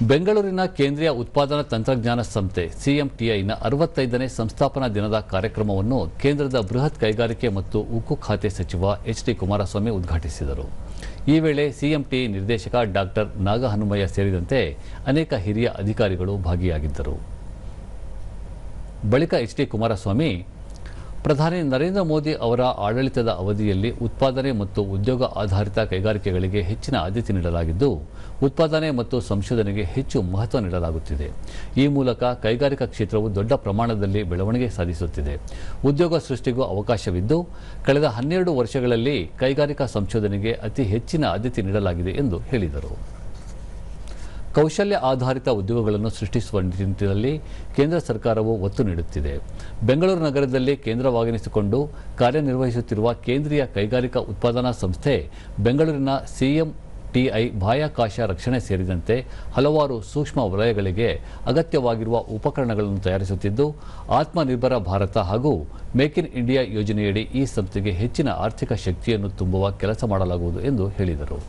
ಬೆಂಗಳೂರಿನ ಕೇಂದ್ರೀಯ ಉತ್ಪಾದನಾ ತಂತ್ರಜ್ಞಾನ ಸಂಸ್ಥೆ ಸಿಎಂಟಿಐನ 65ನೇ ಸಂಸ್ಥಾಪನಾ ದಿನದ ಕಾರ್ಯಕ್ರಮವನ್ನು ಕೇಂದ್ರದ ಬೃಹತ್ ಕೈಗಾರಿಕೆ ಮತ್ತು ಉಕ್ಕು ಖಾತೆ ಸಚಿವ ಎಚ್.ಡಿ. ಕುಮಾರಸ್ವಾಮಿ ಉದ್ಘಾಟಿಸಿದರು. ಈ ವೇಳೆ ಸಿಎಂಟಿಐ ನಿರ್ದೇಶಕ ಡಾಕ್ಟರ್ ನಾಗಹನುಮಯ್ಯ ಸೇರಿದಂತೆ ಅನೇಕ ಹಿರಿಯ ಅಧಿಕಾರಿಗಳು ಭಾಗಿಯಾಗಿದ್ದರು. ಬಳಿಕ ಎಚ್.ಡಿ. ಕುಮಾರಸ್ವಾಮಿ ಪ್ರಧಾನಿ ನರೇಂದ್ರ ಮೋದಿ ಅವರ ಆಡಳಿತದ ಅವಧಿಯಲ್ಲಿ ಉತ್ಪಾದನೆ ಮತ್ತು ಉದ್ಯೋಗ ಆಧಾರಿತ ಕೈಗಾರಿಕೆಗಳಿಗೆ ಹೆಚ್ಚಿನ ಆದ್ಯತೆ ನೀಡಲಾಗಿದ್ದು, ಉತ್ಪಾದನೆ ಮತ್ತು ಸಂಶೋಧನೆಗೆ ಹೆಚ್ಚು ಮಹತ್ವ ನೀಡಲಾಗುತ್ತಿದೆ. ಈ ಮೂಲಕ ಕೈಗಾರಿಕಾ ಕ್ಷೇತ್ರವು ದೊಡ್ಡ ಪ್ರಮಾಣದಲ್ಲಿ ಬೆಳವಣಿಗೆ ಸಾಧಿಸುತ್ತಿದೆ. ಉದ್ಯೋಗ ಸೃಷ್ಟಿಗೂ ಅವಕಾಶವಿದ್ದು, ಕಳೆದ 12 ವರ್ಷಗಳಲ್ಲಿ ಕೈಗಾರಿಕಾ ಸಂಶೋಧನೆಗೆ ಅತಿ ಹೆಚ್ಚಿನ ಆದ್ಯತೆ ನೀಡಲಾಗಿದೆ ಎಂದು ಹೇಳಿದರು. ಕೌಶಲ್ಯ ಆಧಾರಿತ ಉದ್ಯೋಗಗಳನ್ನು ಸೃಷ್ಟಿಸುವ ನಿಟ್ಟಿನಲ್ಲಿ ಕೇಂದ್ರ ಸರ್ಕಾರವು ಒತ್ತು ನೀಡುತ್ತಿದೆ. ಬೆಂಗಳೂರು ನಗರದಲ್ಲಿ ಕೇಂದ್ರವಾಗಿರಿಸಿಕೊಂಡು ಕಾರ್ಯನಿರ್ವಹಿಸುತ್ತಿರುವ ಕೇಂದ್ರೀಯ ಕೈಗಾರಿಕಾ ಉತ್ಪಾದನಾ ಸಂಸ್ಥೆ ಬೆಂಗಳೂರಿನ ಸಿಎಂಟಿಐ ಬಾಹ್ಯಾಕಾಶ ರಕ್ಷಣೆ ಸೇರಿದಂತೆ ಹಲವಾರು ಸೂಕ್ಷ್ಮ ವಲಯಗಳಿಗೆ ಅಗತ್ಯವಾಗಿರುವ ಉಪಕರಣಗಳನ್ನು ತಯಾರಿಸುತ್ತಿದ್ದು, ಆತ್ಮನಿರ್ಭರ ಭಾರತ ಹಾಗೂ ಮೇಕ್ ಇನ್ ಇಂಡಿಯಾ ಯೋಜನೆಯಡಿ ಈ ಸಂಸ್ಥೆಗೆ ಹೆಚ್ಚಿನ ಆರ್ಥಿಕ ಶಕ್ತಿಯನ್ನು ತುಂಬುವ ಕೆಲಸ ಮಾಡಲಾಗುವುದು ಎಂದು ಹೇಳಿದರು.